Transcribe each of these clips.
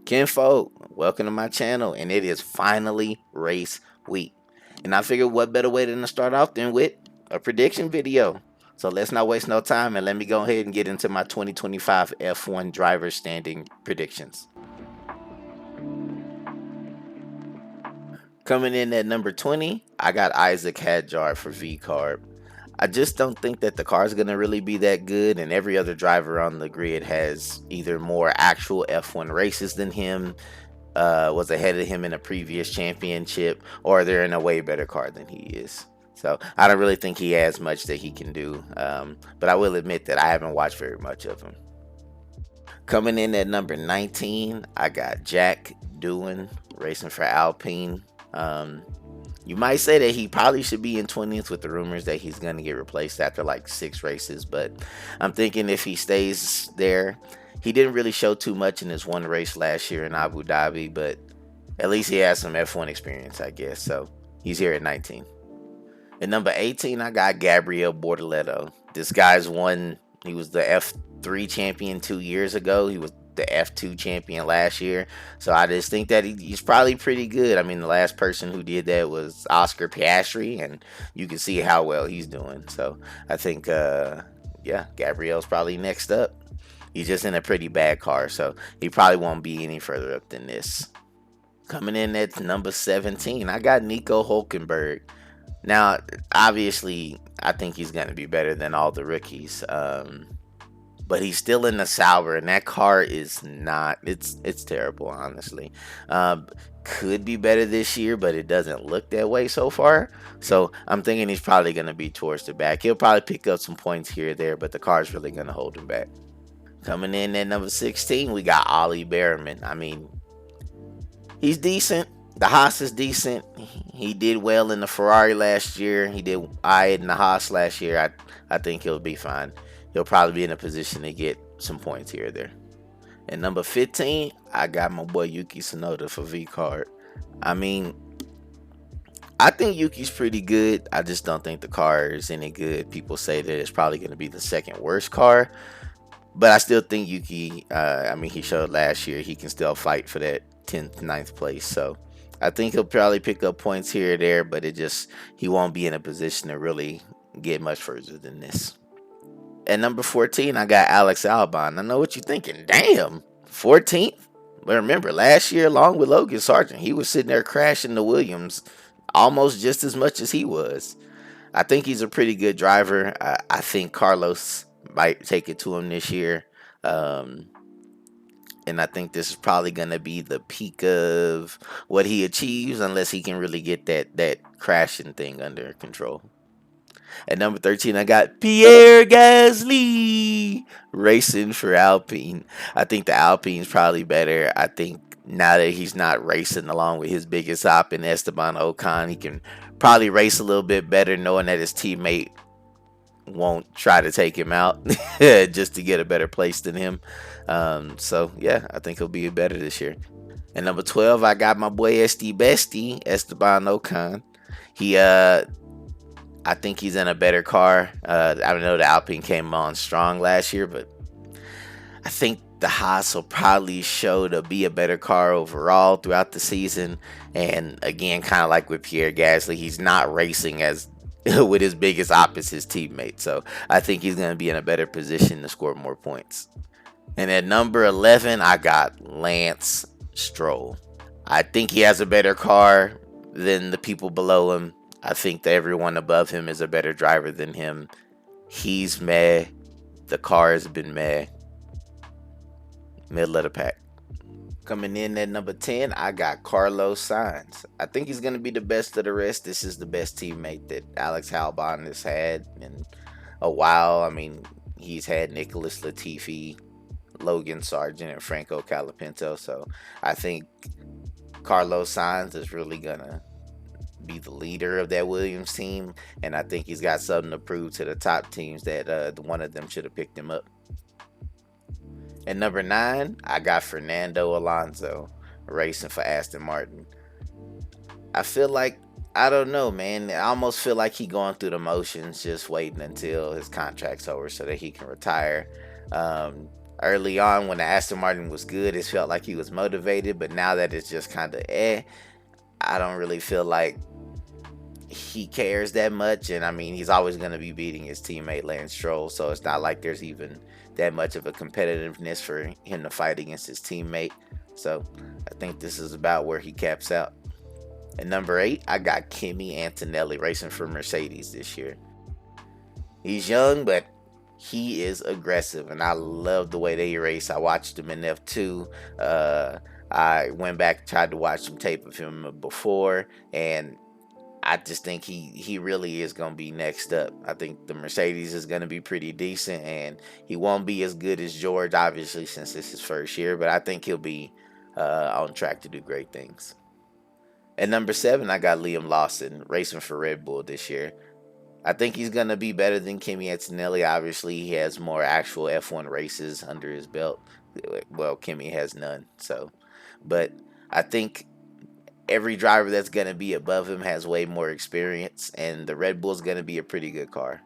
Kinfolk, welcome to my channel, and it is finally race week. And I figured what better way than to start off than with a prediction video. So let's not waste no time and let me go ahead and get into my 2025 F1 driver standing predictions. Coming in at number 20, I got Isaac Hadjar for V Carb. I just don't think that the car is going to really be that good, and every other driver on the grid has either more actual F1 races than him, was ahead of him in a previous championship, or they're in a way better car than he is. So I don't really think he has much that he can do. But I will admit that I haven't watched very much of him. Coming in at number 19, I got Jack Doohan racing for Alpine. Um, you might say that he probably should be in 20th with the rumors that he's going to get replaced after like 6 races, but I'm thinking if he stays there, he didn't really show too much in his one race last year in Abu Dhabi, but at least he has some F1 experience, I guess. So he's here at 19. At number 18, I got Gabriel Bortoleto. This guy's won, he was the F3 champion 2 years ago. He was the F2 champion last year. So I just think that he's probably pretty good. I mean, the last person who did that was Oscar Piastri, and you can see how well he's doing. So I think, yeah, Gabriel's probably next up. He's just in a pretty bad car, so he probably won't be any further up than this. Coming in at number 17, I got Nico Hulkenberg. Now, obviously, I think he's going to be better than all the rookies. But he's still in the Sauber, and that car is not. It's terrible, honestly. Could be better this year, but it doesn't look that way so far. So I'm thinking he's probably going to be towards the back. He'll probably pick up some points here or there, but the car's really going to hold him back. Coming in at number 16, we got Ollie Behrman. I mean, he's decent. The Haas is decent. He did well in the Ferrari last year. He did alright in the Haas last year. I think he'll be fine. He'll probably be in a position to get some points here or there. And number 15, I got my boy Yuki Tsunoda for V Card. I mean, I think Yuki's pretty good. I just don't think the car is any good. People say that it's probably going to be the second worst car. But I still think Yuki, I mean, he showed last year he can still fight for that 10th, 9th place. So I think he'll probably pick up points here or there, but he won't be in a position to really get much further than this. At number 14, I got Alex Albon. I know what you're thinking. Damn, 14th? But remember, last year, along with Logan Sargent, he was sitting there crashing the Williams almost just as much as he was. I think he's a pretty good driver. I think Carlos might take it to him this year. And I think this is probably going to be the peak of what he achieves unless he can really get that crashing thing under control. At number 13, I got Pierre Gasly racing for Alpine. I think the Alpine's probably better. I think now that he's not racing along with his biggest op in Esteban Ocon, he can probably race a little bit better knowing that his teammate won't try to take him out just to get a better place than him. So, yeah, I think he'll be better this year. At number 12, I got my boy Bestie, Esteban Ocon. I think he's in a better car. I know the Alpine came on strong last year, but I think the Haas will probably show to be a better car overall throughout the season. And again, kind of like with Pierre Gasly, he's not racing as with his biggest op as his teammate. So I think he's going to be in a better position to score more points. And at number 11, I got Lance Stroll. I think he has a better car than the people below him. I think that everyone above him is a better driver than him. He's meh. The car has been meh. Middle of the pack. Coming in at number 10, I got Carlos Sainz. I think he's going to be the best of the rest. This is the best teammate that Alex Albon has had in a while. I mean, he's had Nicholas Latifi, Logan Sargent, and Franco Colapinto. So I think Carlos Sainz is really going to be the leader of that Williams team, and I think he's got something to prove to the top teams that one of them should have picked him up. At number 9, I got Fernando Alonso racing for Aston Martin. I feel like, I don't know, man. I almost feel like he going through the motions, just waiting until his contract's over so that he can retire. Early on, when the Aston Martin was good, it felt like he was motivated, but now that it's just kind of I don't really feel like he cares that much. And I mean, he's always going to be beating his teammate Lance Stroll, so it's not like there's even that much of a competitiveness for him to fight against his teammate. So I think this is about where he caps out. At number 8, I got Kimi Antonelli racing for Mercedes this year. He's young, but he is aggressive, and I love the way they race. I watched him in F2. I went back, tried to watch some tape of him before, and I just think he really is going to be next up. I think the Mercedes is going to be pretty decent, and he won't be as good as George, obviously, since it's his first year, but I think he'll be on track to do great things. At number 7, I got Liam Lawson racing for Red Bull this year. I think he's going to be better than Kimi Antonelli. Obviously, he has more actual F1 races under his belt. Well, Kimi has none. So, but I think every driver that's going to be above him has way more experience, and the Red Bull's going to be a pretty good car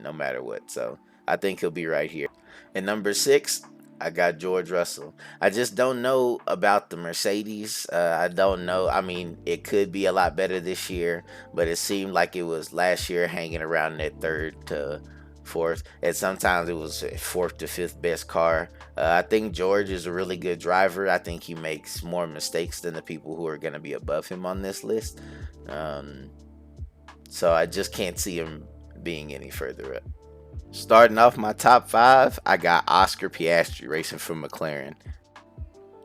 no matter what. So, I think he'll be right here. And number 6, I got George Russell. I just don't know about the Mercedes. I don't know. I mean, it could be a lot better this year, but it seemed like it was last year hanging around that third to fourth, and sometimes it was fourth to fifth best car. I think George is a really good driver. I think he makes more mistakes than the people who are going to be above him on this list. So I just can't see him being any further up. Starting off my top 5, I got Oscar Piastri racing for McLaren.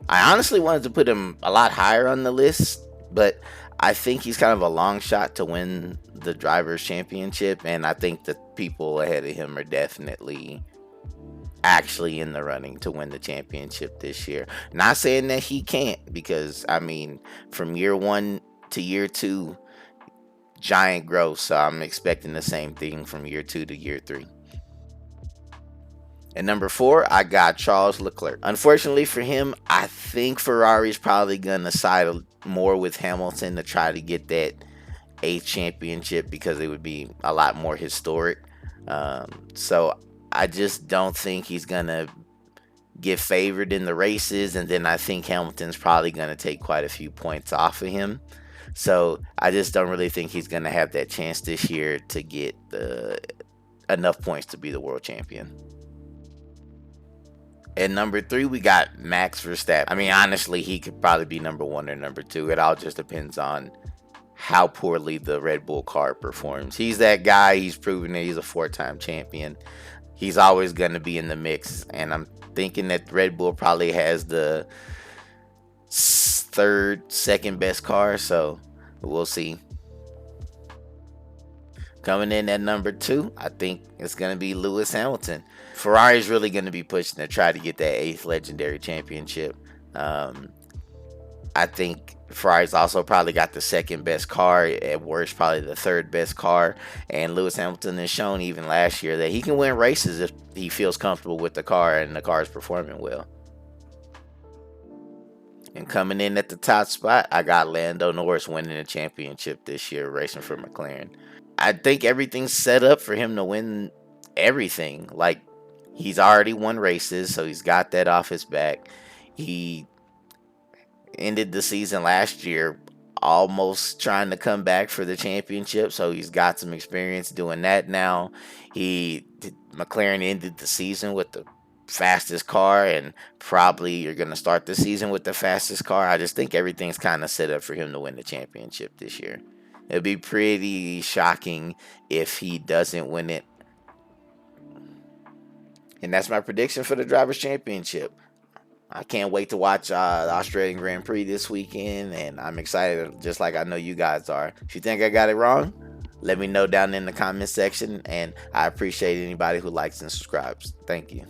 I honestly wanted to put him a lot higher on the list, but I think he's kind of a long shot to win the Drivers' Championship, and I think the people ahead of him are definitely actually in the running to win the championship this year. Not saying that he can't, because, I mean, from year 1 to year 2, giant growth, so I'm expecting the same thing from year 2 to year 3. At number 4, I got Charles Leclerc. Unfortunately for him, I think Ferrari's probably going to side more with Hamilton to try to get that 8th championship, because it would be a lot more historic. So I just don't think he's going to get favored in the races, and then I think Hamilton's probably going to take quite a few points off of him. So I just don't really think he's going to have that chance this year to get enough points to be the world champion. At number 3, we got Max Verstappen. I mean, honestly, he could probably be number 1 or number 2. It all just depends on how poorly the Red Bull car performs. He's that guy. He's proven that he's a 4-time champion. He's always going to be in the mix. And I'm thinking that Red Bull probably has the second best car. So we'll see. Coming in at number 2, I think it's going to be Lewis Hamilton. Ferrari's really going to be pushing to try to get that 8th legendary championship. I think Ferrari's also probably got the second best car, at worst probably the third best car, and Lewis Hamilton has shown even last year that he can win races if he feels comfortable with the car and the car is performing well. And coming in at the top spot, I got Lando Norris winning the championship this year, racing for McLaren. I think everything's set up for him to win everything. Like, he's already won races, so he's got that off his back. He ended the season last year almost trying to come back for the championship, so he's got some experience doing that now. McLaren ended the season with the fastest car, and probably you're going to start the season with the fastest car. I just think everything's kind of set up for him to win the championship this year. It'd be pretty shocking if he doesn't win it. And that's my prediction for the Drivers' Championship. I can't wait to watch the Australian Grand Prix this weekend, and I'm excited, just like I know you guys are. If you think I got it wrong, let me know down in the comment section, and I appreciate anybody who likes and subscribes. Thank you.